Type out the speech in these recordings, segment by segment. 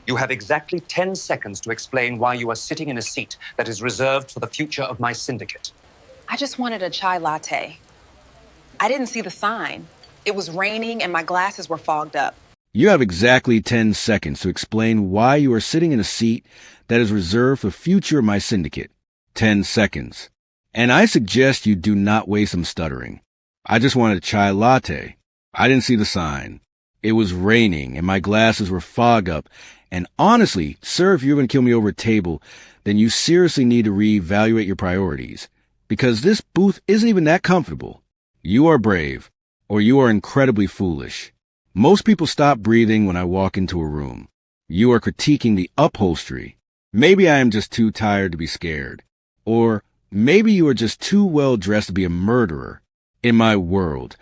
You have exactly 10 seconds to explain why you are sitting in a seat that is reserved for the future of my syndicate. I just wanted a chai latte. I didn't see the sign. It was raining and my glasses were fogged up. You have exactly 10 seconds to explain why you are sitting in a seat that is reserved for the future of my syndicate. 10 seconds. And I suggest you do not waste some stuttering. I just wanted a chai latte. I didn't see the sign. It was raining and my glasses were fogged up. And honestly, sir, if you're going to kill me over a table, then you seriously need to reevaluate your priorities. Because this booth isn't even that comfortable. You are brave, or you are incredibly foolish. Most people stop breathing when I walk into a room. You are critiquing the upholstery. Maybe I am just too tired to be scared. Or maybe you are just too well dressed to be a murderer. In my world,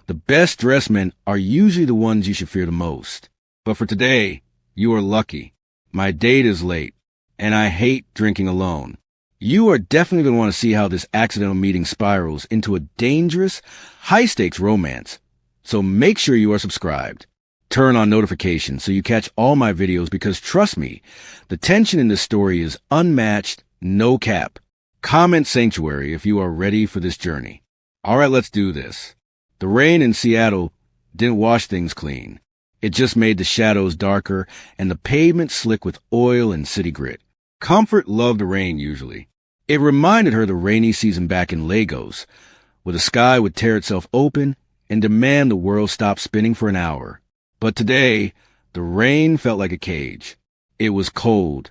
the best dressed men are usually the ones you should fear the most. But for today, you are lucky. My date is late, and I hate drinking alone. You are definitely going to want to see how this accidental meeting spirals into a dangerous, high-stakes romance. So make sure you are subscribed. Turn on notifications so you catch all my videos because trust me, the tension in this story is unmatched, no cap. Comment sanctuary if you are ready for this journey. All right, let's do this. The rain in Seattle didn't wash things clean. It just made the shadows darker and the pavement slick with oil and city grit. Comfort loved the rain usually. It reminded her the rainy season back in Lagos, where the sky would tear itself open and demand the world stop spinning for an hour. But today, the rain felt like a cage. It was cold,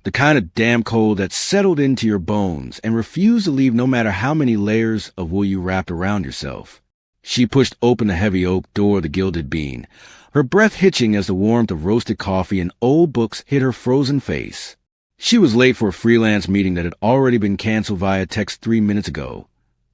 the kind of damn cold that settled into your bones and refused to leave no matter how many layers of wool you wrapped around yourself. She pushed open the heavy oak door of the Gilded Bean, her breath hitching as the warmth of roasted coffee and old books hit her frozen face. She was late for a freelance meeting that had already been canceled via text 3 minutes ago,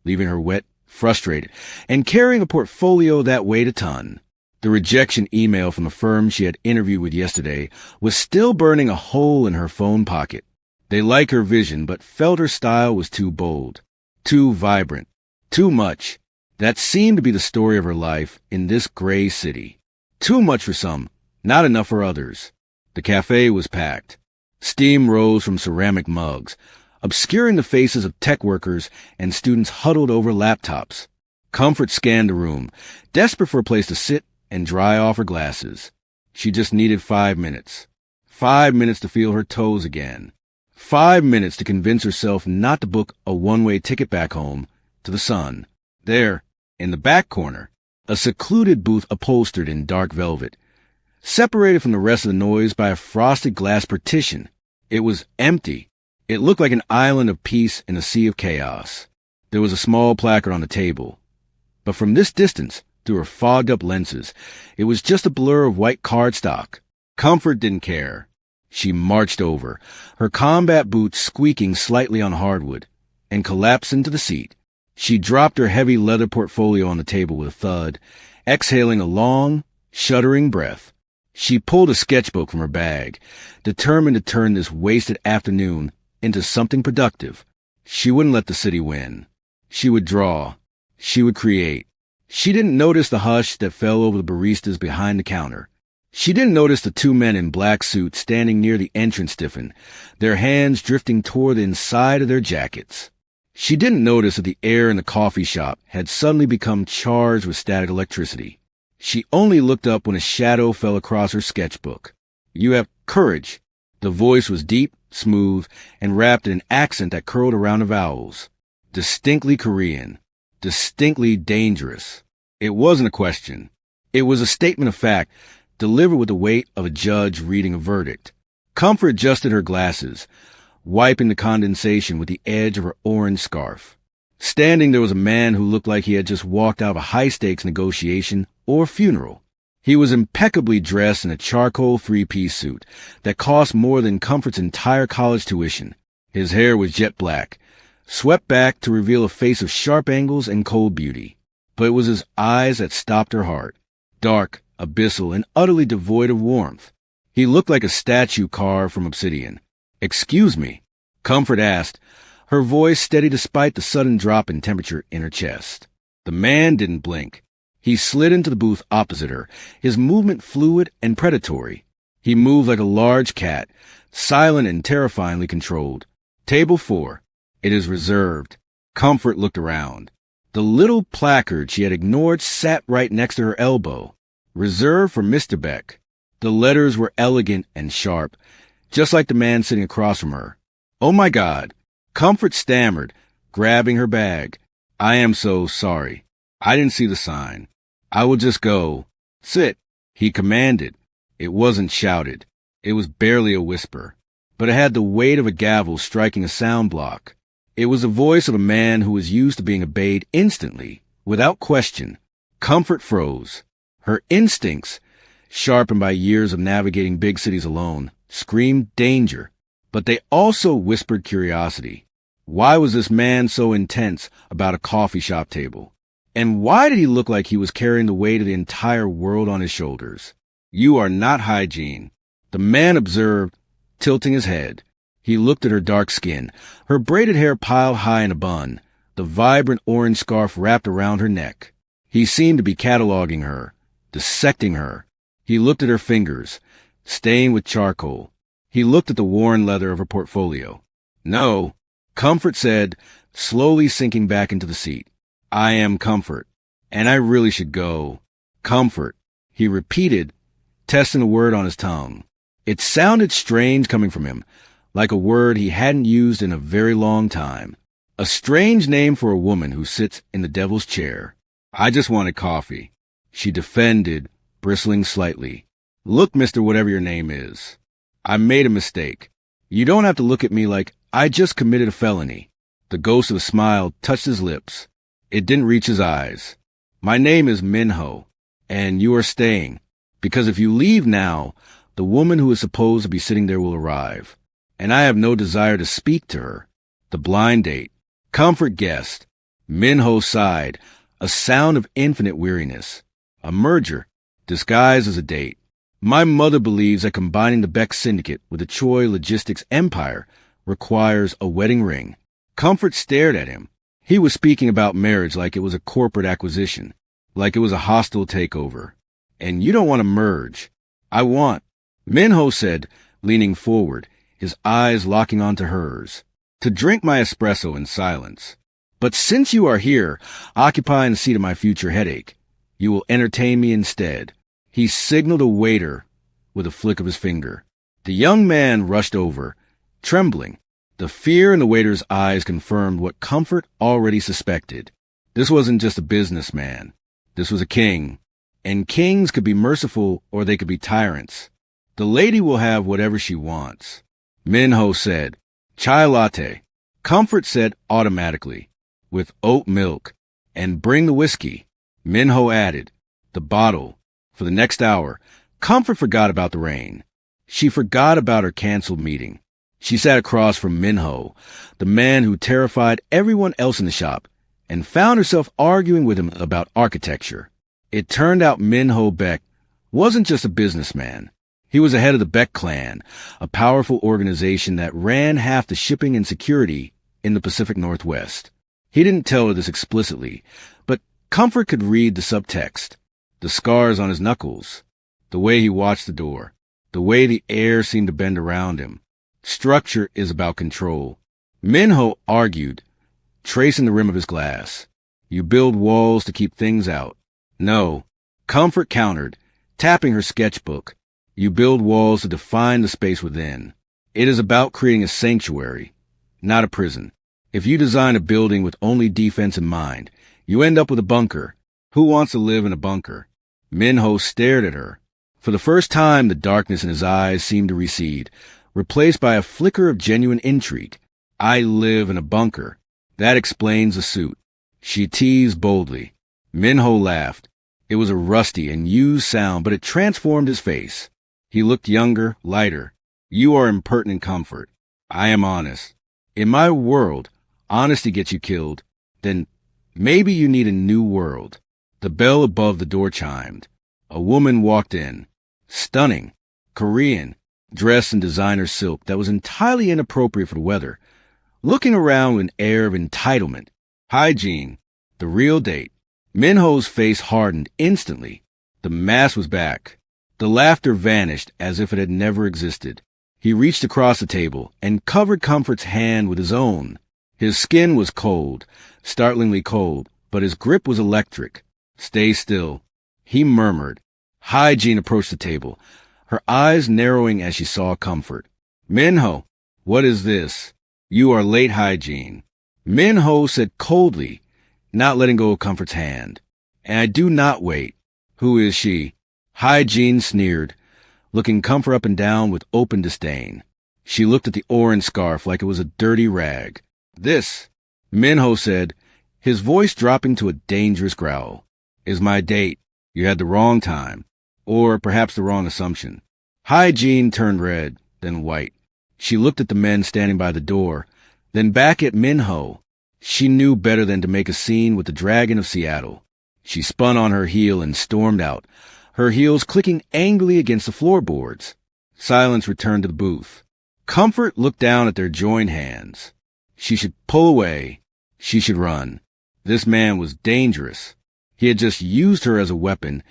leaving her wet, frustrated, and carrying a portfolio that weighed a ton. The rejection email from the firm she had interviewed with yesterday was still burning a hole in her phone pocket. They liked her vision, but felt her style was too bold, too vibrant, too much. That seemed to be the story of her life in this gray city. Too much for some, not enough for others. The cafe was packed. Steam rose from ceramic mugs, obscuring the faces of tech workers and students huddled over laptops. Comfort scanned the room, desperate for a place to sit and dry off her glasses. She just needed 5 minutes. 5 minutes to feel her toes again. 5 minutes to convince herself not to book a one-way ticket back home to the sun. There, in the back corner, a secluded booth upholstered in dark velvet, separated from the rest of the noise by a frosted glass partition. It was empty. It looked like an island of peace in a sea of chaos. There was a small placard on the table. But from this distance, through her fogged-up lenses, it was just a blur of white cardstock. Comfort didn't care. She marched over, her combat boots squeaking slightly on hardwood, and collapsed into the seat. She dropped her heavy leather portfolio on the table with a thud, exhaling a long, shuddering breath. She pulled a sketchbook from her bag, determined to turn this wasted afternoon into something productive. She wouldn't let the city win. She would draw. She would create. She didn't notice the hush that fell over the baristas behind the counter. She didn't notice the 2 men in black suits standing near the entrance stiffen, their hands drifting toward the inside of their jackets. She didn't notice that the air in the coffee shop had suddenly become charged with static electricity. She only looked up when a shadow fell across her sketchbook. You have courage. The voice was deep, smooth, and wrapped in an accent that curled around the vowels. Distinctly Korean. Distinctly dangerous. It wasn't a question. It was a statement of fact, delivered with the weight of a judge reading a verdict. Comfort adjusted her glasses, wiping the condensation with the edge of her orange scarf. Standing there was a man who looked like he had just walked out of a high-stakes negotiation or funeral. He was impeccably dressed in a charcoal 3-piece suit that cost more than Comfort's entire college tuition. His hair was jet black, swept back to reveal a face of sharp angles and cold beauty. But it was his eyes that stopped her heart. Dark, abyssal, and utterly devoid of warmth. He looked like a statue carved from obsidian. "Excuse me," Comfort asked, her voice steady despite the sudden drop in temperature in her chest. The man didn't blink. He slid into the booth opposite her, his movement fluid and predatory. He moved like a large cat, silent and terrifyingly controlled. Table 4. It is reserved. Comfort looked around. The little placard she had ignored sat right next to her elbow. Reserved for Mr. Beck. The letters were elegant and sharp, just like the man sitting across from her. Oh my God. Comfort stammered, grabbing her bag. I am so sorry. I didn't see the sign. I will just go. Sit, he commanded. It wasn't shouted. It was barely a whisper, but it had the weight of a gavel striking a sound block. It was the voice of a man who was used to being obeyed instantly, without question. Comfort froze. Her instincts, sharpened by years of navigating big cities alone, screamed danger, but they also whispered curiosity. Why was this man so intense about a coffee shop table? And why did he look like he was carrying the weight of the entire world on his shoulders? You are not hygiene, the man observed, tilting his head. He looked at her dark skin, her braided hair piled high in a bun, the vibrant orange scarf wrapped around her neck. He seemed to be cataloging her, dissecting her. He looked at her fingers, stained with charcoal. He looked at the worn leather of her portfolio. No, Comfort said, slowly sinking back into the seat. I am Comfort, and I really should go. Comfort, he repeated, testing a word on his tongue. It sounded strange coming from him, like a word he hadn't used in a very long time. A strange name for a woman who sits in the devil's chair. I just wanted coffee, she defended, bristling slightly. Look, Mr. Whatever your name is. I made a mistake. You don't have to look at me like I just committed a felony. The ghost of a smile touched his lips. It didn't reach his eyes. My name is Minho, and you are staying, because if you leave now, the woman who is supposed to be sitting there will arrive, and I have no desire to speak to her. The blind date. Comfort guessed. Minho sighed, a sound of infinite weariness. A merger, disguised as a date. My mother believes that combining the Beck Syndicate with the Choi Logistics Empire requires a wedding ring. Comfort stared at him. He was speaking about marriage like it was a corporate acquisition, like it was a hostile takeover. And you don't want to merge. I want, Minho said, leaning forward, his eyes locking onto hers, to drink my espresso in silence. But since you are here, occupying the seat of my future headache, you will entertain me instead. He signaled a waiter with a flick of his finger. The young man rushed over, trembling. The fear in the waiter's eyes confirmed what Comfort already suspected. This wasn't just a businessman. This was a king. And kings could be merciful or they could be tyrants. The lady will have whatever she wants. Minho said, chai latte. Comfort said automatically, with oat milk. And bring the whiskey. Minho added, the bottle. For the next hour, Comfort forgot about the rain. She forgot about her canceled meeting. She sat across from Minho, the man who terrified everyone else in the shop, and found herself arguing with him about architecture. It turned out Minho Beck wasn't just a businessman. He was the head of the Beck clan, a powerful organization that ran half the shipping and security in the Pacific Northwest. He didn't tell her this explicitly, but Comfort could read the subtext. The scars on his knuckles, the way he watched the door, the way the air seemed to bend around him. Structure is about control. Minho argued, tracing the rim of his glass. You build walls to keep things out. No, Comfort countered, tapping her sketchbook. You build walls to define the space within. It is about creating a sanctuary, not a prison. If you design a building with only defense in mind, you end up with a bunker. Who wants to live in a bunker? Minho stared at her. For the first time, the darkness in his eyes seemed to recede, replaced by a flicker of genuine intrigue. I live in a bunker. That explains the suit. She teased boldly. Minho laughed. It was a rusty and used sound, but it transformed his face. He looked younger, lighter. You are impertinent, Comfort. I am honest. In my world, honesty gets you killed. Then maybe you need a new world. The bell above the door chimed. A woman walked in. Stunning. Korean. Dressed in designer silk that was entirely inappropriate for the weather. Looking around with an air of entitlement. Hygiene. The real date. Minho's face hardened instantly. The mask was back. The laughter vanished as if it had never existed. He reached across the table and covered Comfort's hand with his own. His skin was cold, startlingly cold, but his grip was electric. Stay still, he murmured. Hygiene approached the table, her eyes narrowing as she saw Comfort. Minho, what is this? You are late, Hygiene. Minho said coldly, not letting go of Comfort's hand. And I do not wait. Who is she? Hygiene sneered, looking Comfort up and down with open disdain. She looked at the orange scarf like it was a dirty rag. This, Minho said, his voice dropping to a dangerous growl, is my date. You had the wrong time, or perhaps the wrong assumption. Hygiene turned red, then white. She looked at the men standing by the door, then back at Minho. She knew better than to make a scene with the Dragon of Seattle. She spun on her heel and stormed out, her heels clicking angrily against the floorboards. Silence returned to the booth. Comfort looked down at their joined hands. She should pull away. She should run. This man was dangerous. He had just used her as a weapon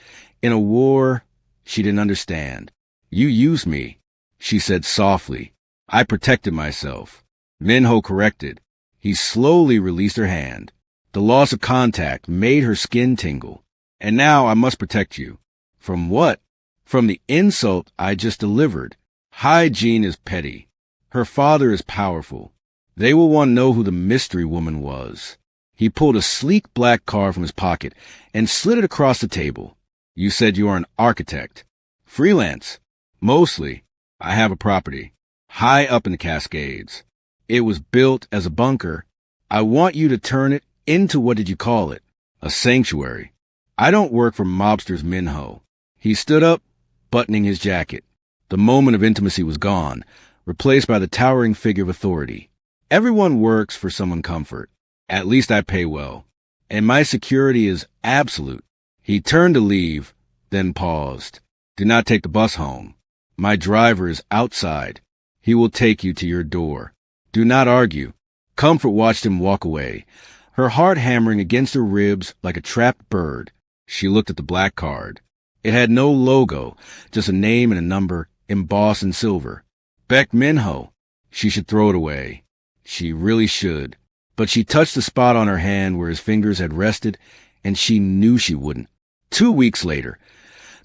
in a war she didn't understand. You used me, she said softly. I protected myself. Minho corrected. He slowly released her hand. The loss of contact made her skin tingle. And now I must protect you. From what? From the insult I just delivered. Hygiene is petty. Her father is powerful. They will want to know who the mystery woman was. He pulled a sleek black card from his pocket and slid it across the table. You said you are an architect. Freelance. Mostly. I have a property. High up in the Cascades. It was built as a bunker. I want you to turn it into, what did you call it? A sanctuary. I don't work for mobsters Minho. He stood up, buttoning his jacket. The moment of intimacy was gone, replaced by the towering figure of authority. Everyone works for someone comfort. At least I pay well. And my security is absolute. He turned to leave, then paused. Do not take the bus home. My driver is outside. He will take you to your door. Do not argue. Comfort watched him walk away, her heart hammering against her ribs like a trapped bird. She looked at the black card. It had no logo, just a name and a number embossed in silver. Beck Minho. She should throw it away. She really should. But she touched the spot on her hand where his fingers had rested, and she knew she wouldn't. 2 weeks later,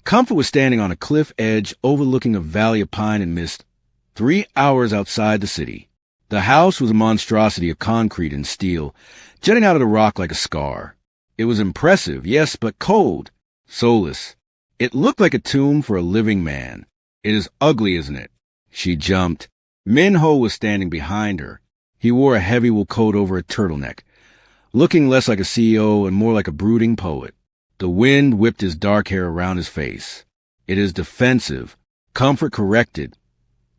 Comfort was standing on a cliff edge overlooking a valley of pine and mist, 3 hours outside the city. The house was a monstrosity of concrete and steel, jutting out of the rock like a scar. It was impressive, yes, but cold, soulless. It looked like a tomb for a living man. It is ugly, isn't it? She jumped. Minho was standing behind her. He wore a heavy wool coat over a turtleneck, looking less like a CEO and more like a brooding poet. The wind whipped his dark hair around his face. It is defensive. Comfort corrected,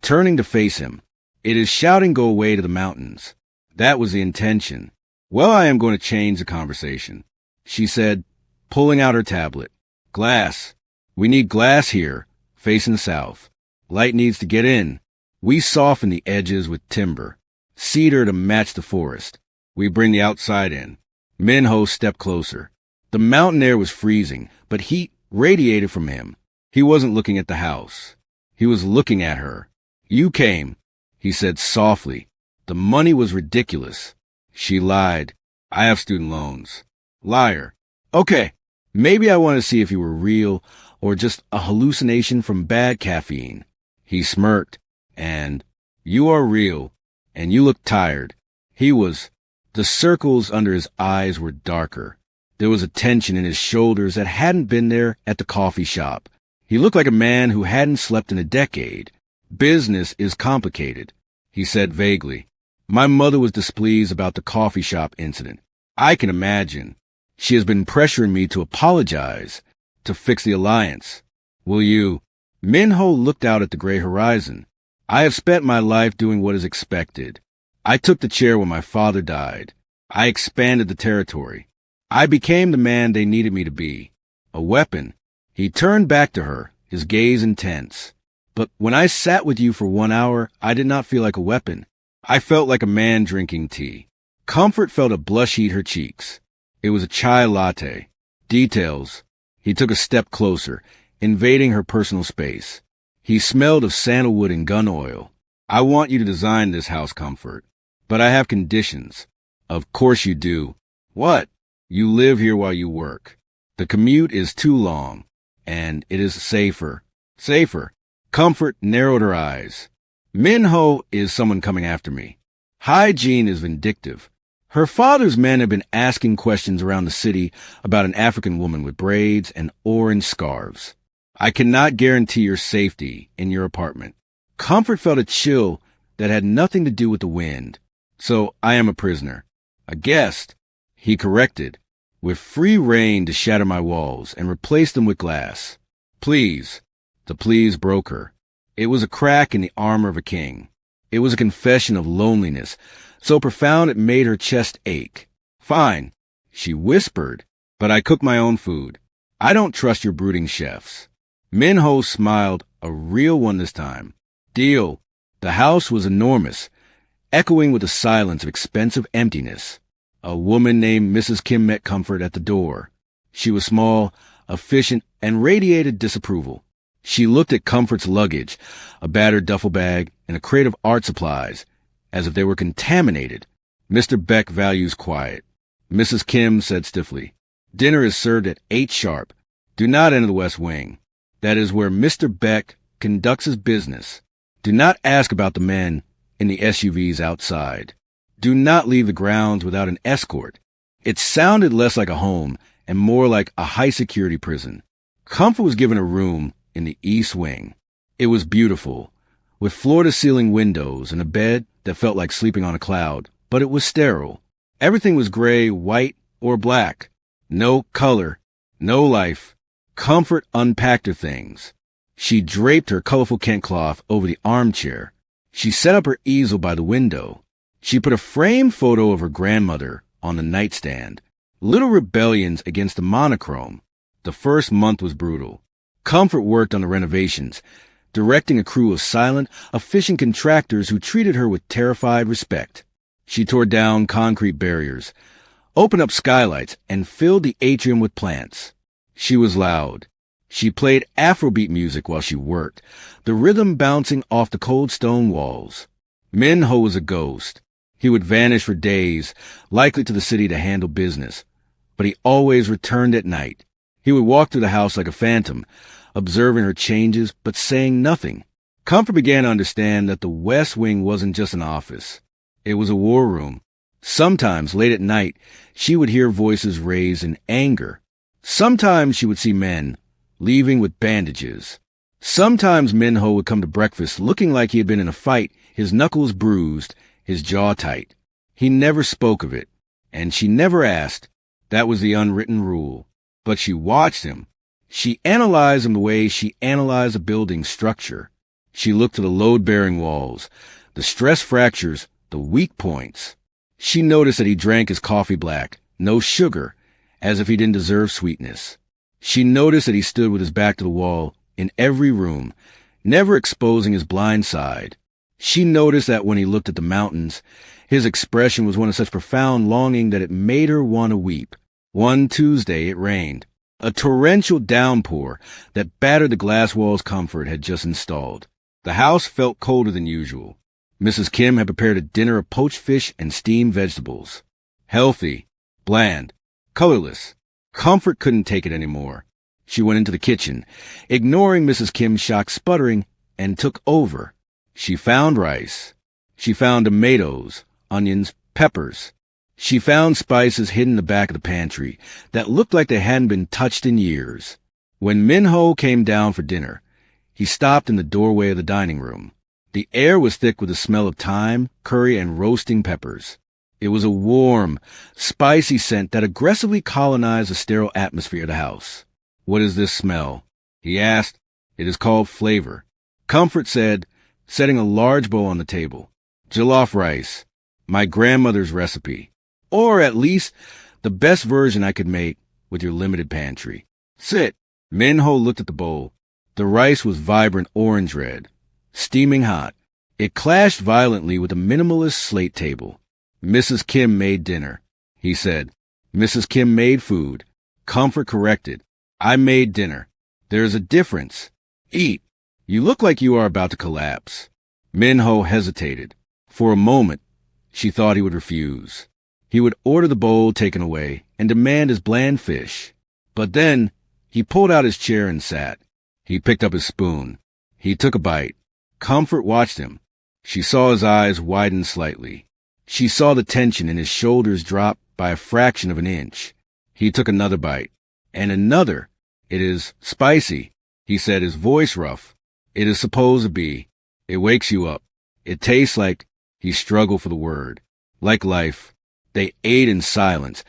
turning to face him. It is shouting go away to the mountains. That was the intention. Well, I am going to change the conversation, she said, pulling out her tablet. Glass. We need glass here, facing south. Light needs to get in. We soften the edges with timber. Cedar to match the forest. We bring the outside in. Minho stepped closer. The mountain air was freezing, but heat radiated from him. He wasn't looking at the house. He was looking at her. You came, he said softly. The money was ridiculous. She lied. I have student loans. Liar. Okay, maybe I want to see if you were real or just a hallucination from bad caffeine. He smirked. And you are real, and you look tired. He was. The circles under his eyes were darker. There was a tension in his shoulders that hadn't been there at the coffee shop. He looked like a man who hadn't slept in a decade. Business is complicated, he said vaguely. My mother was displeased about the coffee shop incident. I can imagine. She has been pressuring me to apologize, to fix the alliance. Will you? Minho looked out at the gray horizon. I have spent my life doing what is expected. I took the chair when my father died. I expanded the territory. I became the man they needed me to be. A weapon. He turned back to her, his gaze intense. But when I sat with you for 1 hour, I did not feel like a weapon. I felt like a man drinking tea. Comfort felt a blush heat her cheeks. It was a chai latte. Details. He took a step closer, invading her personal space. He smelled of sandalwood and gun oil. I want you to design this house, Comfort, but I have conditions. Of course you do. What? You live here while you work. The commute is too long, and it is safer. Safer. Comfort narrowed her eyes. Minho is someone coming after me. Hygiene is vindictive. Her father's men have been asking questions around the city about an African woman with braids and orange scarves. I cannot guarantee your safety in your apartment. Comfort felt a chill that had nothing to do with the wind. So I am a prisoner. A guest, he corrected, with free rein to shatter my walls and replace them with glass. Please. The please broke her. It was a crack in the armor of a king. It was a confession of loneliness, so profound it made her chest ache. Fine, she whispered, but I cook my own food. I don't trust your brooding chefs. Minho smiled, a real one this time. Deal. The house was enormous, echoing with the silence of expensive emptiness. A woman named Mrs. Kim met Comfort at the door. She was small, efficient, and radiated disapproval. She looked at Comfort's luggage, a battered duffel bag, and a crate of art supplies, as if they were contaminated. Mr. Beck values quiet. Mrs. Kim said stiffly, Dinner is served at 8 sharp. Do not enter the West Wing. That is where Mr. Beck conducts his business. Do not ask about the men in the SUVs outside. Do not leave the grounds without an escort. It sounded less like a home and more like a high-security prison. Comfort was given a room in the East Wing. It was beautiful, with floor-to-ceiling windows and a bed that felt like sleeping on a cloud, but it was sterile. Everything was gray, white, or black. No color, no life. Comfort unpacked her things. She draped her colorful Kent cloth over the armchair. She set up her easel by the window. She put a framed photo of her grandmother on the nightstand. Little rebellions against the monochrome. The first month was brutal. Comfort worked on the renovations, directing a crew of silent, efficient contractors who treated her with terrified respect. She tore down concrete barriers, opened up skylights, and filled the atrium with plants. She was loud. She played Afrobeat music while she worked, the rhythm bouncing off the cold stone walls. Minho was a ghost. He would vanish for days, likely to the city to handle business. But he always returned at night. He would walk through the house like a phantom, observing her changes but saying nothing. Comfort began to understand that the West Wing wasn't just an office. It was a war room. Sometimes, late at night, she would hear voices raised in anger. Sometimes she would see men leaving with bandages. Sometimes Minho would come to breakfast looking like he had been in a fight, his knuckles bruised, his jaw tight. He never spoke of it, and she never asked. That was the unwritten rule. But she watched him. She analyzed him the way she analyzed a building structure. She looked to the load-bearing walls, the stress fractures, the weak points. She noticed that he drank his coffee black, no sugar, as if he didn't deserve sweetness. She noticed that he stood with his back to the wall in every room, never exposing his blind side. She noticed that when he looked at the mountains, his expression was one of such profound longing that it made her want to weep. One Tuesday it rained, a torrential downpour that battered the glass walls Comfort had just installed. The house felt colder than usual. Mrs. Kim had prepared a dinner of poached fish and steamed vegetables. Healthy, bland, colorless. Comfort couldn't take it anymore. She went into the kitchen, ignoring Mrs. Kim's shocked sputtering, and took over. She found rice. She found tomatoes, onions, peppers. She found spices hidden in the back of the pantry that looked like they hadn't been touched in years. When Minho came down for dinner, he stopped in the doorway of the dining room. The air was thick with the smell of thyme, curry, and roasting peppers. It was a warm, spicy scent that aggressively colonized the sterile atmosphere of the house. What is this smell? He asked. It is called flavor. Comfort said, setting a large bowl on the table. Jollof rice. My grandmother's recipe. Or at least the best version I could make with your limited pantry. Sit. Minho looked at the bowl. The rice was vibrant orange red, steaming hot. It clashed violently with a minimalist slate table. Mrs. Kim made dinner, he said. Mrs. Kim made food. Comfort corrected. I made dinner. There's a difference. Eat. You look like you are about to collapse. Minho hesitated. For a moment, she thought he would refuse. He would order the bowl taken away and demand his bland fish. But then, he pulled out his chair and sat. He picked up his spoon. He took a bite. Comfort watched him. She saw his eyes widen slightly. She saw the tension in his shoulders drop by a fraction of an inch. He took another bite. And another. It is spicy, he said, his voice rough. It is supposed to be. It wakes you up. It tastes like, he struggled for the word, like life. They ate in silence.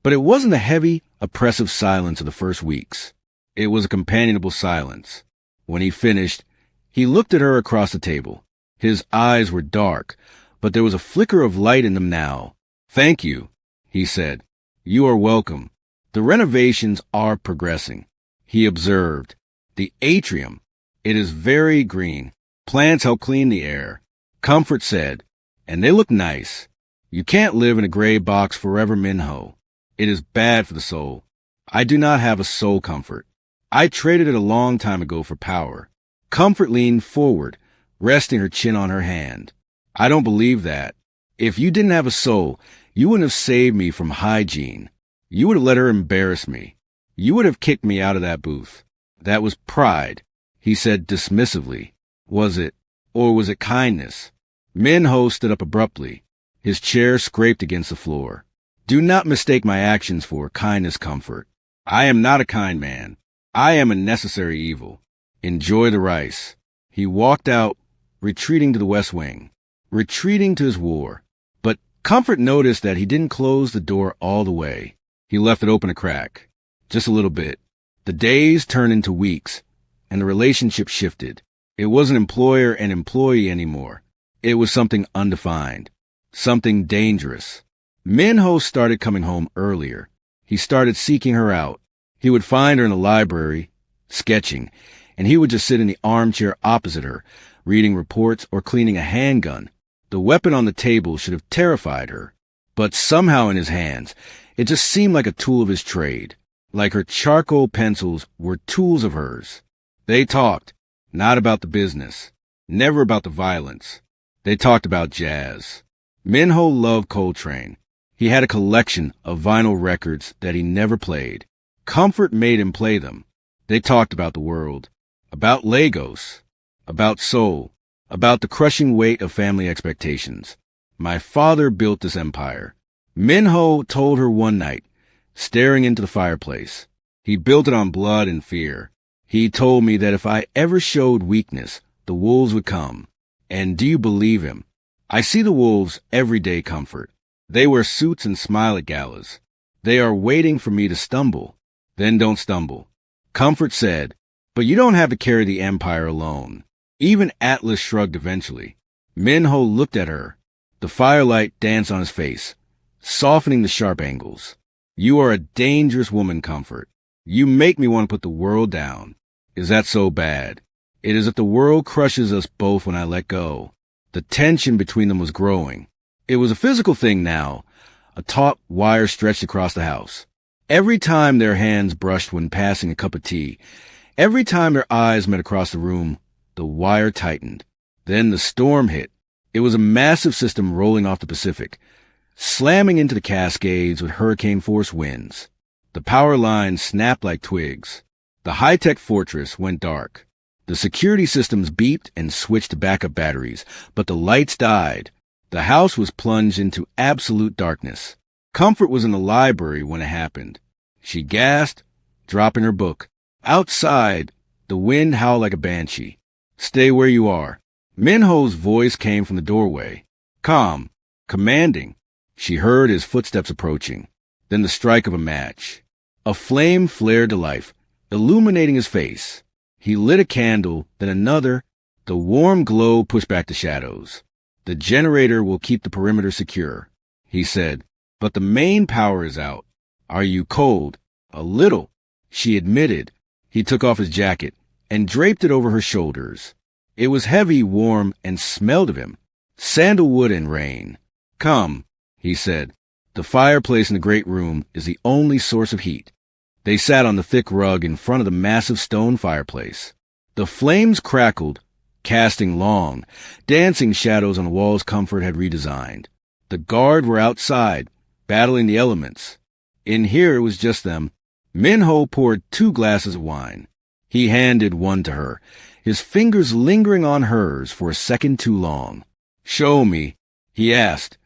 But it wasn't the heavy, oppressive silence of the first weeks. It was a companionable silence. When he finished, he looked at her across the table. His eyes were dark, but there was a flicker of light in them now. Thank you, he said. You are welcome. The renovations are progressing. He observed. The atrium. It is very green. Plants help clean the air. Comfort said. And they look nice. You can't live in a gray box forever, Minho. It is bad for the soul. I do not have a soul, Comfort. I traded it a long time ago for power. Comfort leaned forward, resting her chin on her hand. I don't believe that. If you didn't have a soul, you wouldn't have saved me from hygiene. You would have let her embarrass me. You would have kicked me out of that booth. That was pride, he said dismissively. Was it, or was it kindness? Minho stood up abruptly. His chair scraped against the floor. Do not mistake my actions for kindness, Comfort. I am not a kind man. I am a necessary evil. Enjoy the rice. He walked out, retreating to the west wing, retreating to his war. But Comfort noticed that he didn't close the door all the way. He left it open a crack, just a little bit. The days turned into weeks, and the relationship shifted. It wasn't employer and employee anymore. It was something undefined, something dangerous. Minho started coming home earlier. He started seeking her out. He would find her in the library, sketching, and he would just sit in the armchair opposite her, reading reports or cleaning a handgun. The weapon on the table should have terrified her. But somehow in his hands, it just seemed like a tool of his trade, like her charcoal pencils were tools of hers. They talked, not about the business, never about the violence. They talked about jazz. Minho loved Coltrane. He had a collection of vinyl records that he never played. Comfort made him play them. They talked about the world, about Lagos, about soul, about the crushing weight of family expectations. My father built this empire. Minho told her one night, staring into the fireplace. He built it on blood and fear. He told me that if I ever showed weakness, the wolves would come. And do you believe him? I see the wolves every day, Comfort. They wear suits and smile at galas. They are waiting for me to stumble. Then don't stumble. Comfort said, but you don't have to carry the empire alone. Even Atlas shrugged eventually. Minho looked at her. The firelight danced on his face, softening the sharp angles. You are a dangerous woman, Comfort. You make me want to put the world down. Is that so bad? It is if the world crushes us both when I let go. The tension between them was growing. It was a physical thing now, a taut wire stretched across the house. Every time their hands brushed when passing a cup of tea, every time their eyes met across the room, the wire tightened. Then the storm hit. It was a massive system rolling off the Pacific, slamming into the Cascades with hurricane-force winds. The power lines snapped like twigs. The high-tech fortress went dark. The security systems beeped and switched to backup batteries, but the lights died. The house was plunged into absolute darkness. Comfort was in the library when it happened. She gasped, dropping her book. Outside, the wind howled like a banshee. Stay where you are. Minho's voice came from the doorway. Calm, commanding. She heard his footsteps approaching. Then the strike of a match. A flame flared to life, illuminating his face. He lit a candle, then another. The warm glow pushed back the shadows. The generator will keep the perimeter secure, he said. But the main power is out. Are you cold? A little, she admitted. He took off his jacket and draped it over her shoulders. It was heavy, warm, and smelled of him. Sandalwood and rain. Come, he said. The fireplace in the great room is the only source of heat. They sat on the thick rug in front of the massive stone fireplace. The flames crackled, casting long, dancing shadows on the walls Comfort had redesigned. The guard were outside, battling the elements. In here it was just them. Minho poured 2 glasses of wine. He handed one to her, his fingers lingering on hers for a second too long. "Show me," he asked,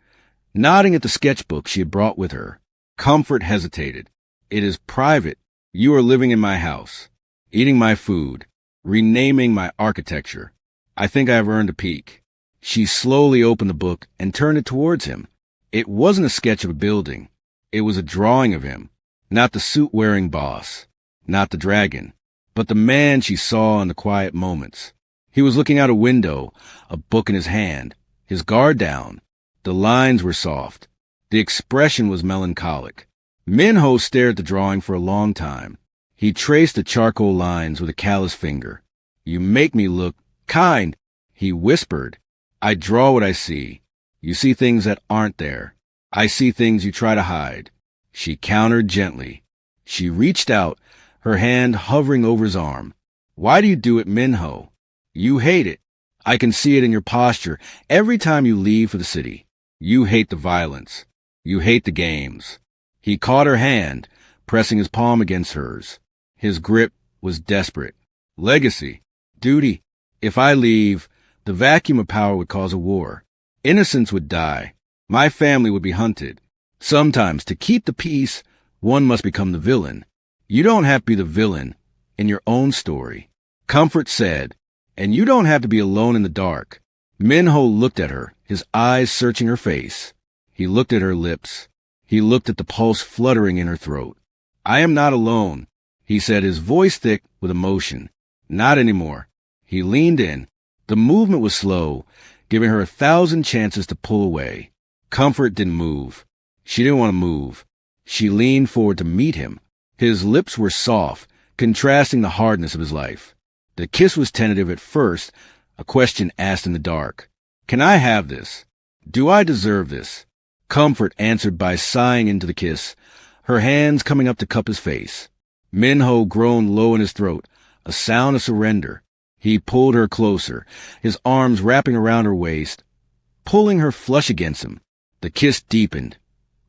nodding at the sketchbook she had brought with her. Comfort hesitated. "It is private. You are living in my house, eating my food, renaming my architecture. I think I have earned a peek." She slowly opened the book and turned it towards him. It wasn't a sketch of a building. It was a drawing of him, not the suit-wearing boss, not the dragon, but the man she saw in the quiet moments. He was looking out a window, a book in his hand, his guard down. The lines were soft. The expression was melancholic. Minho stared at the drawing for a long time. He traced the charcoal lines with a callous finger. "You make me look kind," he whispered. "I draw what I see. You see things that aren't there. I see things you try to hide." She countered gently. She reached out, her hand hovering over his arm. "Why do you do it, Minho? You hate it. I can see it in your posture every time you leave for the city. You hate the violence. You hate the games." He caught her hand, pressing his palm against hers. His grip was desperate. "Legacy. Duty. If I leave, the vacuum of power would cause a war. Innocents would die. My family would be hunted. Sometimes, to keep the peace, one must become the villain. You don't have to be the villain in your own story." Comfort said, "And you don't have to be alone in the dark." Minho looked at her, his eyes searching her face. He looked at her lips. He looked at the pulse fluttering in her throat. "I am not alone," he said, his voice thick with emotion. "Not anymore." He leaned in. The movement was slow, giving her 1,000 chances to pull away. Comfort didn't move. She didn't want to move. She leaned forward to meet him. His lips were soft, contrasting the hardness of his life. The kiss was tentative at first, a question asked in the dark. "Can I have this? Do I deserve this?" Comfort answered by sighing into the kiss, her hands coming up to cup his face. Minho groaned low in his throat, a sound of surrender. He pulled her closer, his arms wrapping around her waist, pulling her flush against him. The kiss deepened,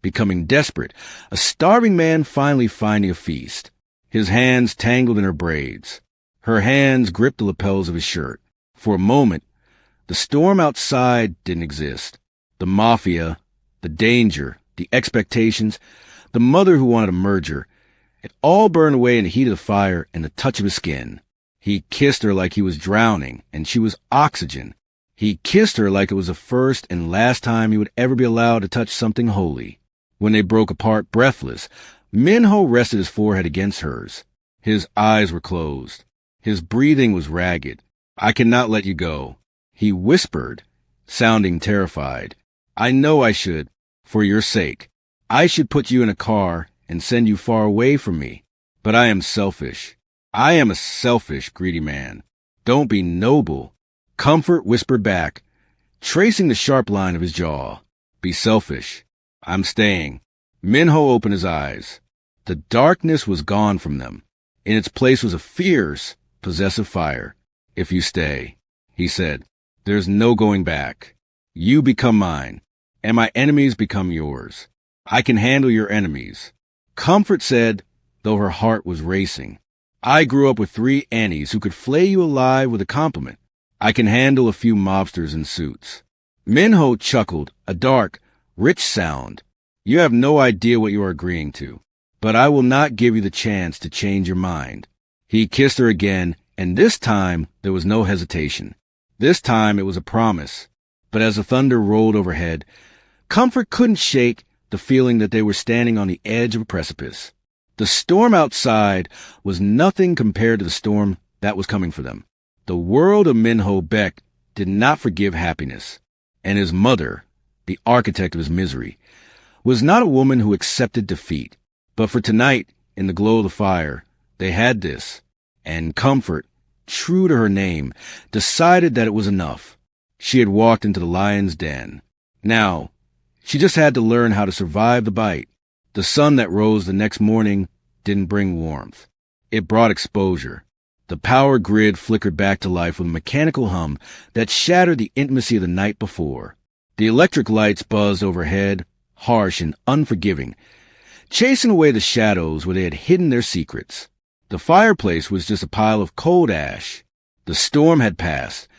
becoming desperate, a starving man finally finding a feast. His hands tangled in her braids. Her hands gripped the lapels of his shirt. For a moment, the storm outside didn't exist. The Mafia, the danger, the expectations, the mother who wanted a merger, it all burned away in the heat of the fire and the touch of his skin. He kissed her like he was drowning, and she was oxygen. He kissed her like it was the first and last time he would ever be allowed to touch something holy. When they broke apart, breathless, Minho rested his forehead against hers. His eyes were closed. His breathing was ragged. "I cannot let you go," he whispered, sounding terrified. "I know I should, for your sake. I should put you in a car and send you far away from me. But I am selfish. I am a selfish, greedy man. Don't be noble." Comfort whispered back, tracing the sharp line of his jaw. "Be selfish. I'm staying." Minho opened his eyes. The darkness was gone from them. In its place was a fierce, possessive fire. "If you stay," he said, "there's no going back. You become mine, and my enemies become yours. I can handle your enemies." Comfort said, though her heart was racing, "I grew up with 3 Annies who could flay you alive with a compliment. I can handle a few mobsters in suits." Minho chuckled, a dark, rich sound. "You have no idea what you are agreeing to, but I will not give you the chance to change your mind." He kissed her again, and this time there was no hesitation. This time it was a promise. But as the thunder rolled overhead, Comfort couldn't shake the feeling that they were standing on the edge of a precipice. The storm outside was nothing compared to the storm that was coming for them. The world of Minho Beck did not forgive happiness, and his mother, the architect of his misery, was not a woman who accepted defeat. But for tonight, in the glow of the fire, they had this, and Comfort, true to her name, decided that it was enough. She had walked into the lion's den. Now, she just had to learn how to survive the bite. The sun that rose the next morning didn't bring warmth. It brought exposure. The power grid flickered back to life with a mechanical hum that shattered the intimacy of the night before. The electric lights buzzed overhead, harsh and unforgiving, chasing away the shadows where they had hidden their secrets. The fireplace was just a pile of cold ash. The storm had passed,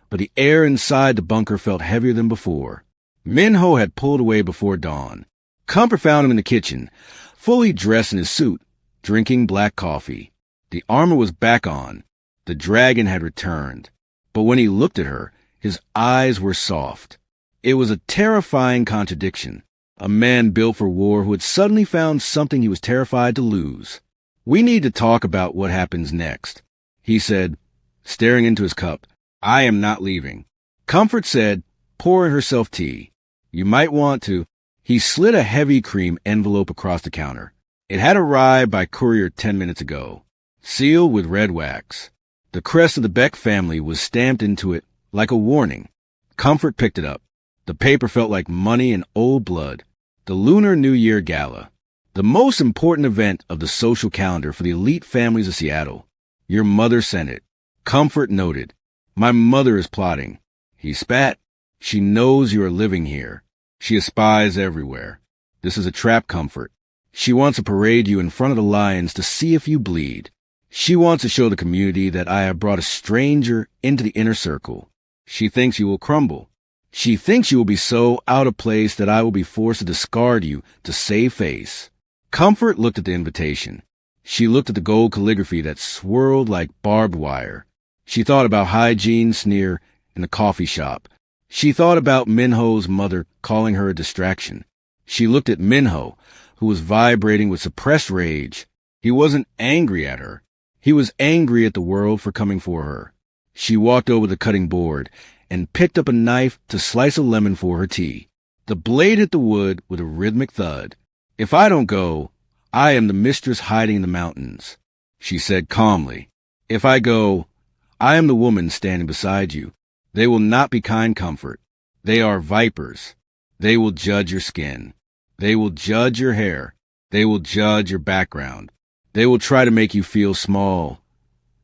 but the air inside the bunker felt heavier than before. Min-ho had pulled away before dawn. Comfort found him in the kitchen, fully dressed in his suit, drinking black coffee. The armor was back on. The dragon had returned. But when he looked at her, his eyes were soft. It was a terrifying contradiction. A man built for war who had suddenly found something he was terrified to lose. "We need to talk about what happens next," he said, staring into his cup. "I am not leaving." Comfort said, pouring herself tea. "You might want to." He slid a heavy cream envelope across the counter. It had arrived by courier 10 minutes ago, sealed with red wax. The crest of the Beck family was stamped into it like a warning. Comfort picked it up. The paper felt like money and old blood. The Lunar New Year Gala, the most important event of the social calendar for the elite families of Seattle. Your mother sent it. Comfort noted. "My mother is plotting." He spat. "She knows you are living here. She has spies everywhere. This is a trap, Comfort. She wants to parade you in front of the lions to see if you bleed. She wants to show the community that I have brought a stranger into the inner circle. She thinks you will crumble. She thinks you will be so out of place that I will be forced to discard you to save face." Comfort looked at the invitation. She looked at the gold calligraphy that swirled like barbed wire. She thought about Hygiene Sneer in the coffee shop. She thought about Minho's mother calling her a distraction. She looked at Minho, who was vibrating with suppressed rage. He wasn't angry at her. He was angry at the world for coming for her. She walked over the cutting board and picked up a knife to slice a lemon for her tea. The blade hit the wood with a rhythmic thud. "If I don't go, I am the mistress hiding in the mountains," she said calmly. "If I go, I am the woman standing beside you. They will not be kind, Comfort. They are vipers. They will judge your skin. They will judge your hair. They will judge your background. They will try to make you feel small,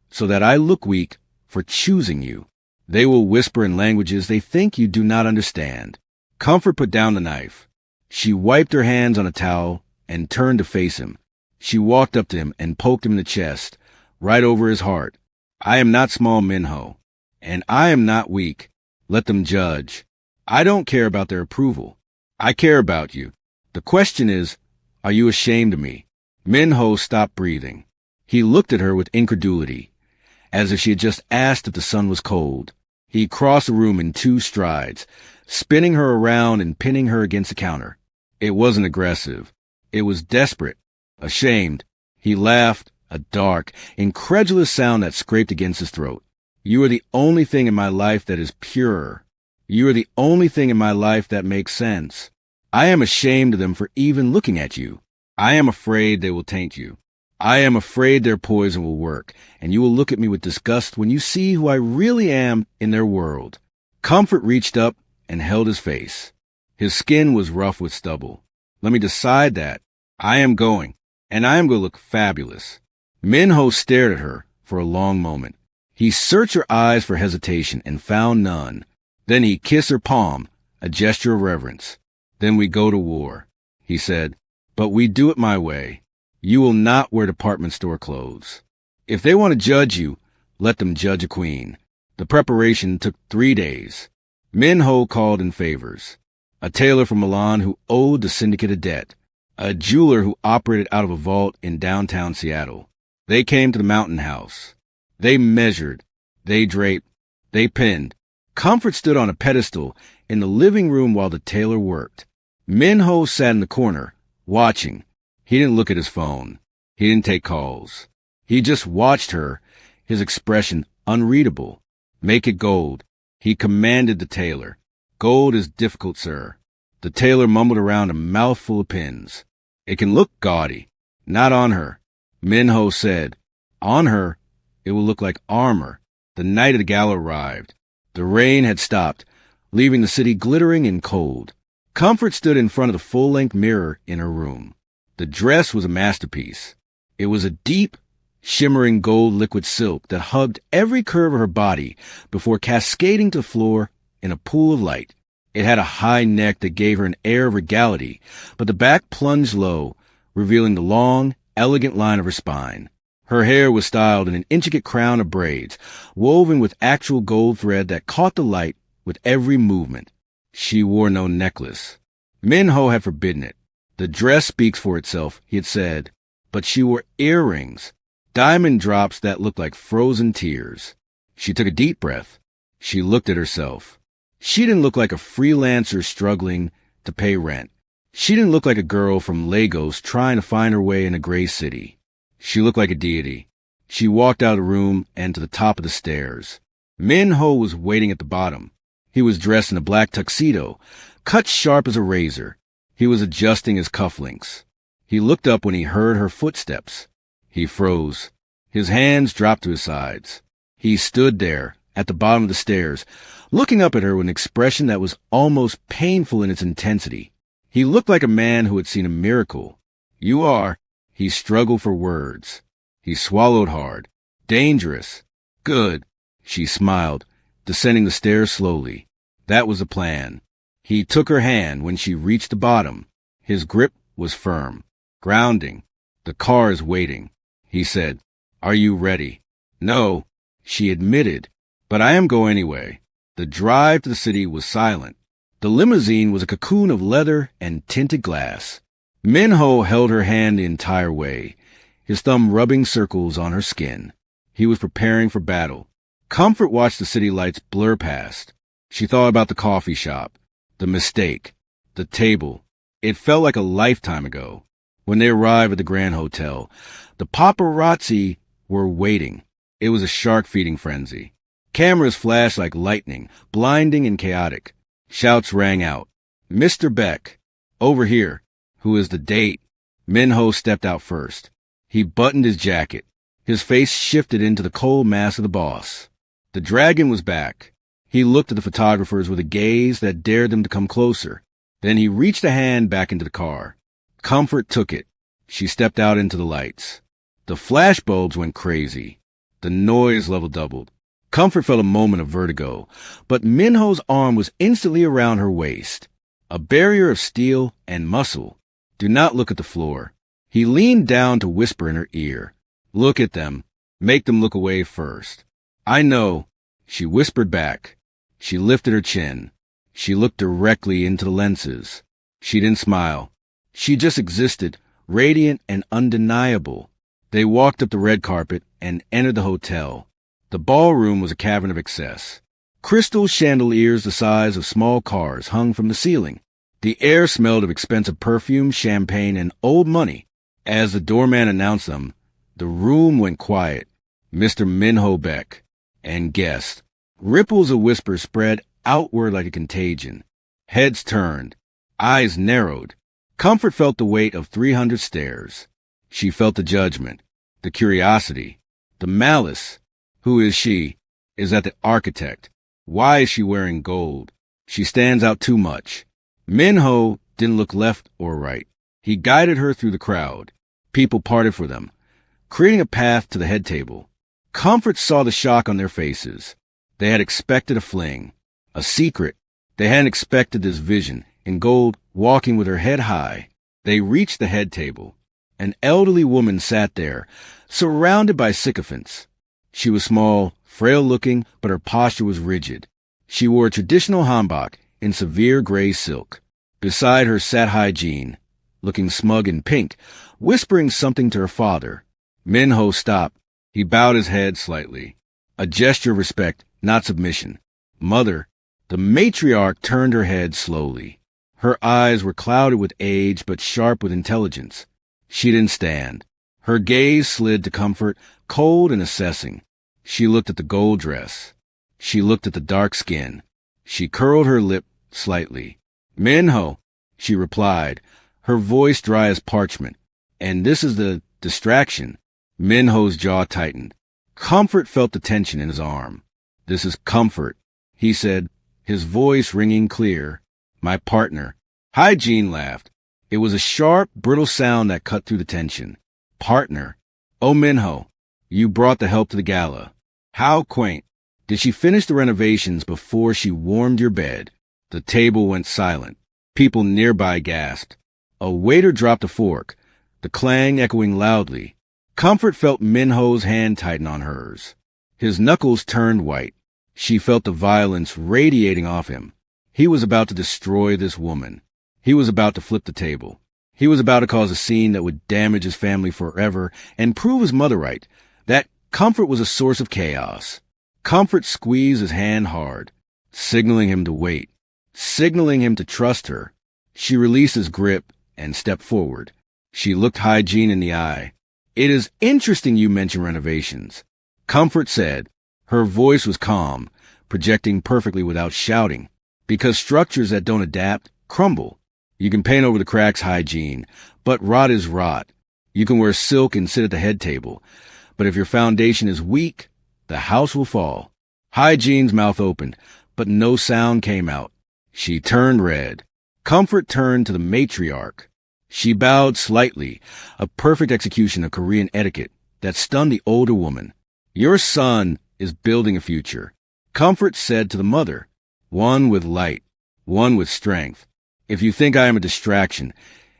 so that I look weak for choosing you. They will whisper in languages they think you do not understand." Comfort put down the knife. She wiped her hands on a towel and turned to face him. She walked up to him and poked him in the chest, right over his heart. "I am not small, Minho, and I am not weak. Let them judge. I don't care about their approval. I care about you. The question is, are you ashamed of me?" Minho stopped breathing. He looked at her with incredulity, as if she had just asked if the sun was cold. He crossed the room in 2 strides, spinning her around and pinning her against the counter. It wasn't aggressive. It was desperate, ashamed. He laughed, a dark, incredulous sound that scraped against his throat. "You are the only thing in my life that is pure. You are the only thing in my life that makes sense. I am ashamed of them for even looking at you. I am afraid they will taint you. I am afraid their poison will work, and you will look at me with disgust when you see who I really am in their world." Comfort reached up and held his face. His skin was rough with stubble. "Let me decide that. I am going, and I am going to look fabulous." Minho stared at her for a long moment. He searched her eyes for hesitation and found none. Then he kissed her palm, a gesture of reverence. "Then we go to war," he said. "But we do it my way. You will not wear department store clothes. If they want to judge you, let them judge a queen." The preparation took 3 days. Minho called in favors. A tailor from Milan who owed the syndicate a debt. A jeweler who operated out of a vault in downtown Seattle. They came to the mountain house. They measured. They draped. They pinned. Comfort stood on a pedestal in the living room while the tailor worked. Minho sat in the corner, watching. He didn't look at his phone. He didn't take calls. He just watched her, his expression unreadable. "Make it gold," he commanded the tailor. "Gold is difficult, sir." The tailor mumbled around a mouthful of pins. "It can look gaudy." "Not on her," Minho said. "On her, it will look like armor." The night of the gala arrived. The rain had stopped, leaving the city glittering and cold. Comfort stood in front of the full-length mirror in her room. The dress was a masterpiece. It was a deep, shimmering gold liquid silk that hugged every curve of her body before cascading to the floor in a pool of light. It had a high neck that gave her an air of regality, but the back plunged low, revealing the long, elegant line of her spine. Her hair was styled in an intricate crown of braids, woven with actual gold thread that caught the light with every movement. She wore no necklace. Min-ho had forbidden it. The dress speaks for itself, he had said, but she wore earrings, diamond drops that looked like frozen tears. She took a deep breath. She looked at herself. She didn't look like a freelancer struggling to pay rent. She didn't look like a girl from Lagos trying to find her way in a gray city. She looked like a deity. She walked out of the room and to the top of the stairs. Min-ho was waiting at the bottom. He was dressed in a black tuxedo, cut sharp as a razor. He was adjusting his cufflinks. He looked up when he heard her footsteps. He froze. His hands dropped to his sides. He stood there, at the bottom of the stairs, looking up at her with an expression that was almost painful in its intensity. He looked like a man who had seen a miracle. "You are." He struggled for words. He swallowed hard. "Dangerous." "Good." She smiled, descending the stairs slowly. That was the plan. He took her hand when she reached the bottom. His grip was firm, grounding. "The car is waiting," he said. "Are you ready?" "No," she admitted, "but I am going anyway." The drive to the city was silent. The limousine was a cocoon of leather and tinted glass. Min-ho held her hand the entire way, his thumb rubbing circles on her skin. He was preparing for battle. Comfort watched the city lights blur past. She thought about the coffee shop, the mistake, the table. It felt like a lifetime ago. When they arrived at the Grand Hotel, the paparazzi were waiting. It was a shark-feeding frenzy. Cameras flashed like lightning, blinding and chaotic. Shouts rang out. "Mr. Beck, over here." "Who is the date?" Min-ho stepped out first. He buttoned his jacket. His face shifted into the cold mask of the boss. The dragon was back. He looked at the photographers with a gaze that dared them to come closer. Then he reached a hand back into the car. Comfort took it. She stepped out into the lights. The flashbulbs went crazy. The noise level doubled. Comfort felt a moment of vertigo, but Min-ho's arm was instantly around her waist. A barrier of steel and muscle. "Do not look at the floor." He leaned down to whisper in her ear. "Look at them. Make them look away first." "I know," she whispered back. She lifted her chin. She looked directly into the lenses. She didn't smile. She just existed, radiant and undeniable. They walked up the red carpet and entered the hotel. The ballroom was a cavern of excess. Crystal chandeliers the size of small cars hung from the ceiling. The air smelled of expensive perfume, champagne, and old money. As the doorman announced them, the room went quiet. Mr. Min-ho Beck and guest. Ripples of whisper spread outward like a contagion. Heads turned. Eyes narrowed. Comfort felt the weight of 300 stares. She felt the judgment, the curiosity, the malice. Who is she? Is that the architect? Why is she wearing gold? She stands out too much. Min-ho didn't look left or right. He guided her through the crowd. People parted for them, creating a path to the head table. Comfort saw the shock on their faces. They had expected a fling, a secret. They hadn't expected this vision, in gold, walking with her head high. They reached the head table. An elderly woman sat there, surrounded by sycophants. She was small, frail-looking, but her posture was rigid. She wore a traditional hanbok in severe gray silk. Beside her sat Hygiene, looking smug and pink, whispering something to her father. Min-ho stopped. He bowed his head slightly. A gesture of respect, not submission. "Mother." The matriarch turned her head slowly. Her eyes were clouded with age, but sharp with intelligence. She didn't stand. Her gaze slid to Comfort, cold and assessing. She looked at the gold dress. She looked at the dark skin. She curled her lip slightly. "Min-ho," she replied, her voice dry as parchment. "And this is the distraction." Min-ho's jaw tightened. Comfort felt the tension in his arm. "This is Comfort," he said, his voice ringing clear. "My partner." Hygiene laughed. It was a sharp, brittle sound that cut through the tension. Partner. Oh, Minho, you brought the help to the gala. How quaint. Did she finish the renovations before she warmed your bed? The table went silent. People nearby gasped. A waiter dropped a fork, the clang echoing loudly. Comfort felt Minho's hand tighten on hers. His knuckles turned white. She felt the violence radiating off him. He was about to destroy this woman. He was about to flip the table. He was about to cause a scene that would damage his family forever and prove his mother right, that Comfort was a source of chaos. Comfort squeezed his hand hard, signaling him to wait, signaling him to trust her. She released his grip and stepped forward. She looked Hygiene in the eye. It is interesting you mention renovations, Comfort said. Her voice was calm, projecting perfectly without shouting. Because structures that don't adapt crumble. You can paint over the cracks, Hygiene, but rot is rot. You can wear silk and sit at the head table, but if your foundation is weak, the house will fall. Hygiene's mouth opened, but no sound came out. She turned red. Comfort turned to the matriarch. She bowed slightly, a perfect execution of Korean etiquette that stunned the older woman. Your son is building a future, Comfort said to the mother. One with light, one with strength. If you think I am a distraction,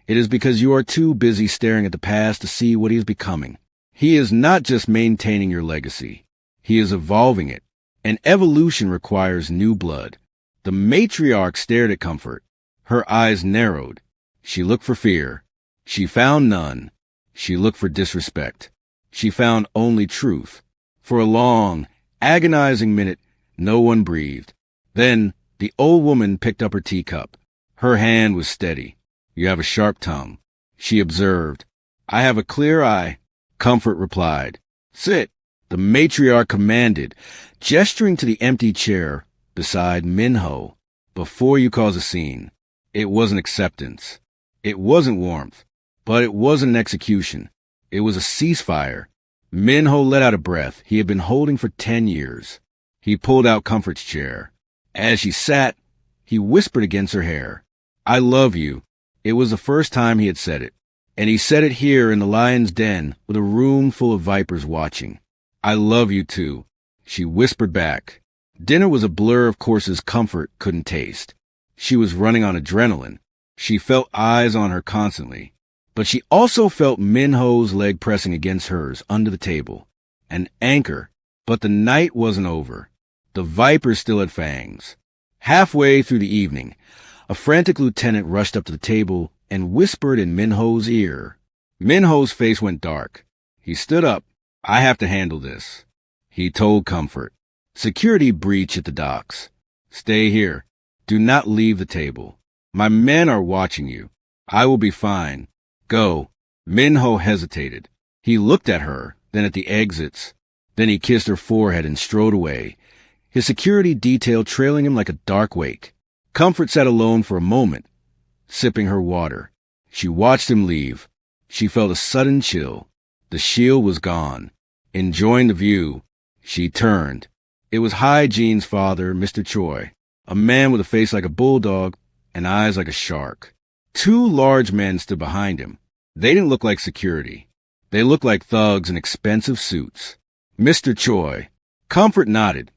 it is because you are too busy staring at the past to see what he is becoming. He is not just maintaining your legacy. He is evolving it. And evolution requires new blood. The matriarch stared at Comfort. Her eyes narrowed. She looked for fear. She found none. She looked for disrespect. She found only truth. For a long, agonizing minute, no one breathed. Then the old woman picked up her teacup. Her hand was steady. You have a sharp tongue, she observed. I have a clear eye, Comfort replied. Sit, the matriarch commanded, gesturing to the empty chair beside Minho. Before you cause a scene. It wasn't acceptance. It wasn't warmth. But it wasn't an execution. It was a ceasefire. Minho let out a breath he had been holding for 10 years. He pulled out Comfort's chair. As she sat, he whispered against her hair. I love you. It was the first time he had said it. And he said it here in the lion's den with a room full of vipers watching. I love you too, she whispered back. Dinner was a blur of courses Comfort couldn't taste. She was running on adrenaline. She felt eyes on her constantly. But she also felt Minho's leg pressing against hers under the table. An anchor. But the night wasn't over. The vipers still had fangs. Halfway through the evening, a frantic lieutenant rushed up to the table and whispered in Minho's ear. Minho's face went dark. He stood up. I have to handle this, he told Comfort. Security breach at the docks. Stay here. Do not leave the table. My men are watching you. I will be fine. Go. Minho hesitated. He looked at her, then at the exits. Then he kissed her forehead and strode away, his security detail trailing him like a dark wake. Comfort sat alone for a moment, sipping her water. She watched him leave. She felt a sudden chill. The shield was gone. Enjoying the view, she turned. It was Hygiene's father, Mr. Choi, a man with a face like a bulldog and eyes like a shark. Two large men stood behind him. They didn't look like security. They looked like thugs in expensive suits. Mr. Choi. Comfort nodded,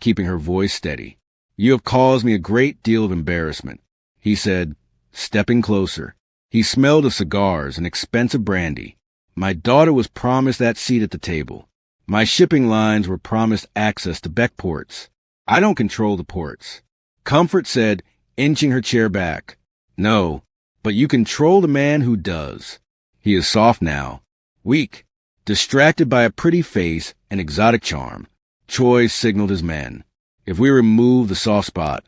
keeping her voice steady. You have caused me a great deal of embarrassment, he said, stepping closer. He smelled of cigars and expensive brandy. My daughter was promised that seat at the table. My shipping lines were promised access to Beck ports. I don't control the ports. Comfort said, inching her chair back. No, but you control the man who does. He is soft now, weak, distracted by a pretty face and exotic charm. Choi signaled his men. If we remove the soft spot,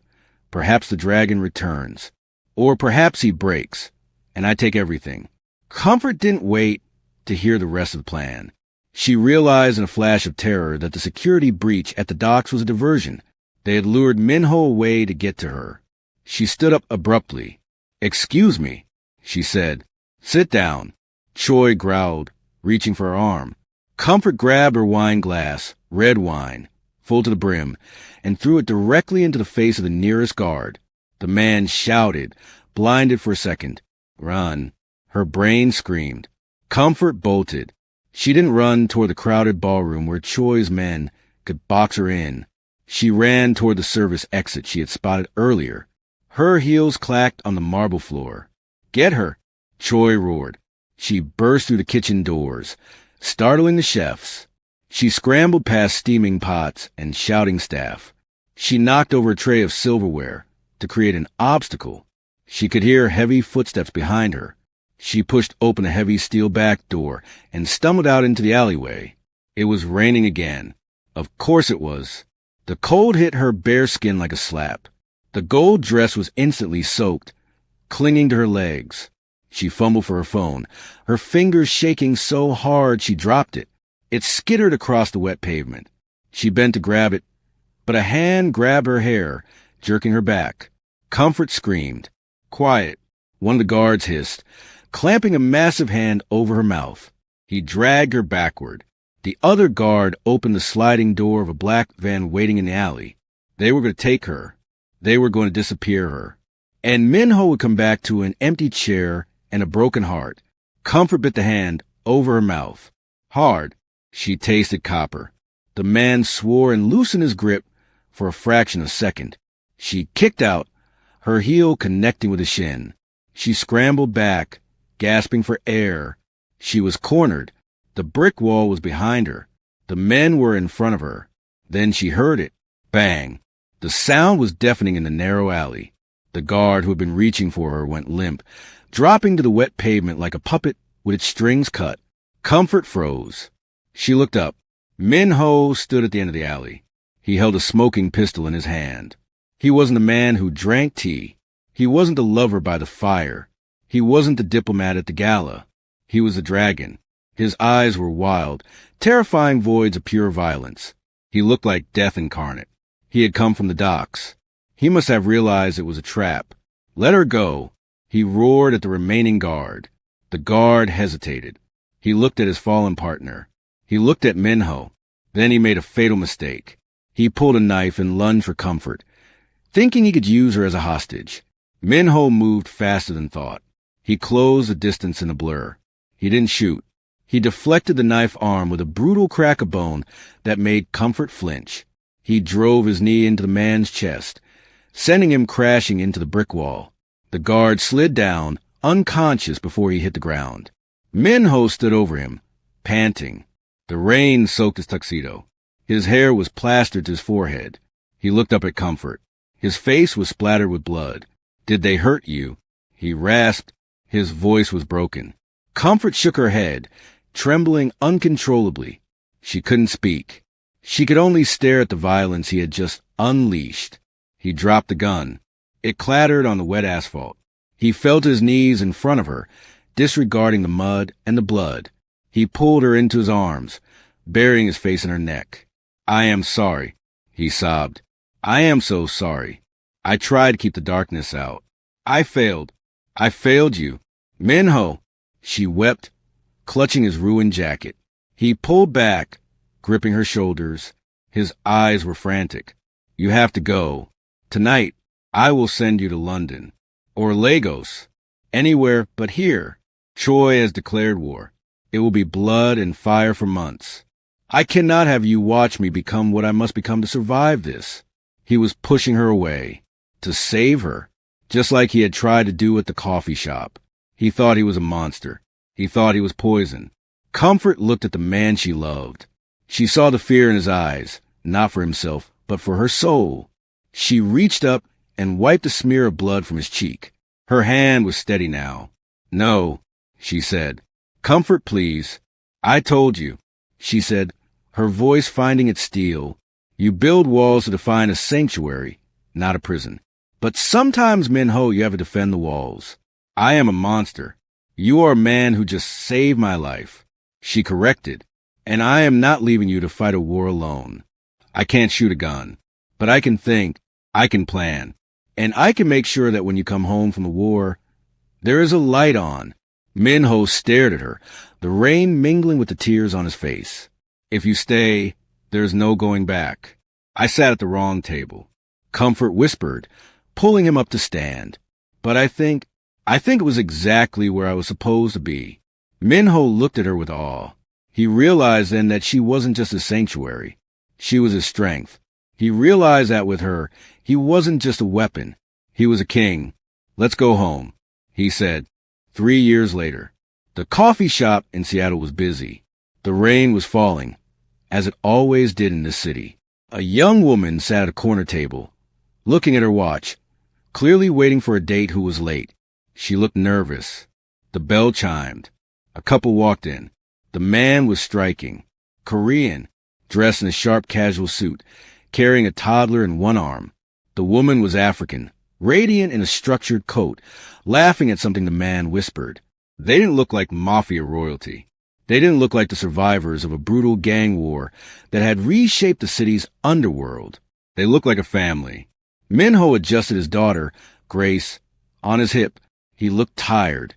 perhaps the dragon returns. Or perhaps he breaks, and I take everything. Comfort didn't wait to hear the rest of the plan. She realized in a flash of terror that the security breach at the docks was a diversion. They had lured Minho away to get to her. She stood up abruptly. Excuse me, she said. Sit down. Choi growled, reaching for her arm. Comfort grabbed her wine glass, red wine, full to the brim, and threw it directly into the face of the nearest guard. The man shouted, blinded for a second. Run. Her brain screamed. Comfort bolted. She didn't run toward the crowded ballroom where Choi's men could box her in. She ran toward the service exit she had spotted earlier. Her heels clacked on the marble floor. "Get her!" Choi roared. She burst through the kitchen doors, startling the chefs. She scrambled past steaming pots and shouting staff. She knocked over a tray of silverware to create an obstacle. She could hear heavy footsteps behind her. She pushed open a heavy steel back door and stumbled out into the alleyway. It was raining again. Of course it was. The cold hit her bare skin like a slap. The gold dress was instantly soaked, clinging to her legs. She fumbled for her phone, her fingers shaking so hard she dropped it. It skittered across the wet pavement. She bent to grab it, but a hand grabbed her hair, jerking her back. Comfort screamed. "Quiet," one of the guards hissed, clamping a massive hand over her mouth. He dragged her backward. The other guard opened the sliding door of a black van waiting in the alley. They were going to take her. They were going to disappear her. And Minho would come back to an empty chair and a broken heart. Comfort bit the hand over her mouth. Hard. She tasted copper. The man swore and loosened his grip for a fraction of a second. She kicked out, her heel connecting with his shin. She scrambled back, gasping for air. She was cornered. The brick wall was behind her. The men were in front of her. Then she heard it. Bang. The sound was deafening in the narrow alley. The guard who had been reaching for her went limp, dropping to the wet pavement like a puppet with its strings cut. Comfort froze. She looked up. Minho stood at the end of the alley. He held a smoking pistol in his hand. He wasn't a man who drank tea. He wasn't the lover by the fire. He wasn't the diplomat at the gala. He was a dragon. His eyes were wild, terrifying voids of pure violence. He looked like death incarnate. He had come from the docks. He must have realized it was a trap. "Let her go." He roared at the remaining guard. The guard hesitated. He looked at his fallen partner. He looked at Minho. Then he made a fatal mistake. He pulled a knife and lunged for Comfort, thinking he could use her as a hostage. Minho moved faster than thought. He closed the distance in a blur. He didn't shoot. He deflected the knife arm with a brutal crack of bone that made Comfort flinch. He drove his knee into the man's chest, sending him crashing into the brick wall. The guard slid down, unconscious before he hit the ground. Minho stood over him, panting. The rain soaked his tuxedo. His hair was plastered to his forehead. He looked up at Comfort. His face was splattered with blood. "Did they hurt you?" He rasped. His voice was broken. Comfort shook her head, trembling uncontrollably. She couldn't speak. She could only stare at the violence he had just unleashed. He dropped the gun. It clattered on the wet asphalt. He fell to his knees in front of her, disregarding the mud and the blood. He pulled her into his arms, burying his face in her neck. "I am sorry," he sobbed. "I am so sorry. I tried to keep the darkness out. I failed. I failed you. Minho." She wept, clutching his ruined jacket. He pulled back, gripping her shoulders. His eyes were frantic. "You have to go. Tonight, I will send you to London. Or Lagos. Anywhere but here. Choi has declared war. It will be blood and fire for months. I cannot have you watch me become what I must become to survive this." He was pushing her away. To save her. Just like he had tried to do at the coffee shop. He thought he was a monster. He thought he was poison. Comfort looked at the man she loved. She saw the fear in his eyes, not for himself, but for her soul. She reached up and wiped a smear of blood from his cheek. Her hand was steady now. "No," she said. "Comfort, please." "I told you," she said, her voice finding its steel. "You build walls to define a sanctuary, not a prison. But sometimes, Minho, you have to defend the walls. I am a monster. You are a man who just saved my life." She corrected. "And I am not leaving you to fight a war alone. I can't shoot a gun. But I can think. I can plan. And I can make sure that when you come home from the war, there is a light on." Minho stared at her, the rain mingling with the tears on his face. "If you stay, there is no going back." I sat at the wrong table. Comfort whispered, pulling him up to stand. "But I think it was exactly where I was supposed to be." Minho looked at her with awe. He realized then that she wasn't just his sanctuary. She was his strength. He realized that with her, he wasn't just a weapon. He was a king. Let's go home, he said. 3 years later, the coffee shop in Seattle was busy. The rain was falling, as it always did in this city. A young woman sat at a corner table, looking at her watch, clearly waiting for a date who was late. She looked nervous. The bell chimed. A couple walked in. The man was striking, Korean, dressed in a sharp casual suit, carrying a toddler in one arm. The woman was African, radiant in a structured coat, laughing at something the man whispered. They didn't look like Mafia royalty. They didn't look like the survivors of a brutal gang war that had reshaped the city's underworld. They looked like a family. Minho adjusted his daughter, Grace, on his hip. He looked tired.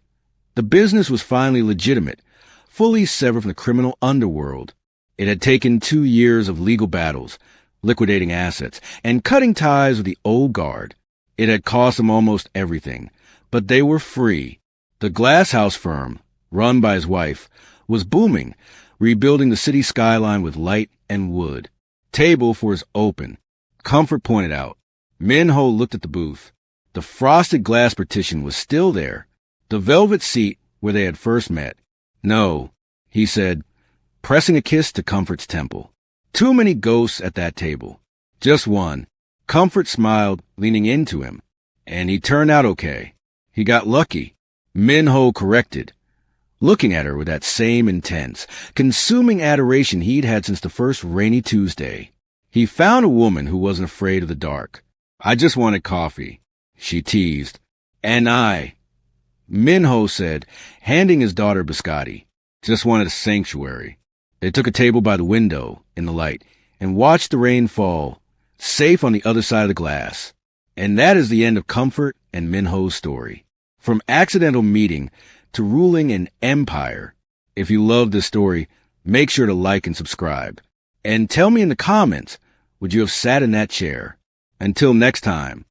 The business was finally legitimate, fully severed from the criminal underworld. It had taken 2 years of legal battles, liquidating assets, and cutting ties with the old guard. It had cost them almost everything, but they were free. The glass house firm, run by his wife, was booming, rebuilding the city skyline with light and wood. Table for his open, Comfort pointed out. Minho looked at the booth. The frosted glass partition was still there, the velvet seat where they had first met. No, he said, pressing a kiss to Comfort's temple. Too many ghosts at that table. Just one. Comfort smiled, leaning into him. And he turned out okay. He got lucky. Minho corrected, looking at her with that same intense, consuming adoration he'd had since the first rainy Tuesday. He found a woman who wasn't afraid of the dark. I just wanted coffee, she teased. And I, Minho said, handing his daughter biscotti, just wanted a sanctuary. They took a table by the window in the light and watched the rain fall, safe on the other side of the glass. And that is the end of Comfort and Minho's story. From accidental meeting to ruling an empire. If you love this story, make sure to like and subscribe. And tell me in the comments, would you have sat in that chair? Until next time.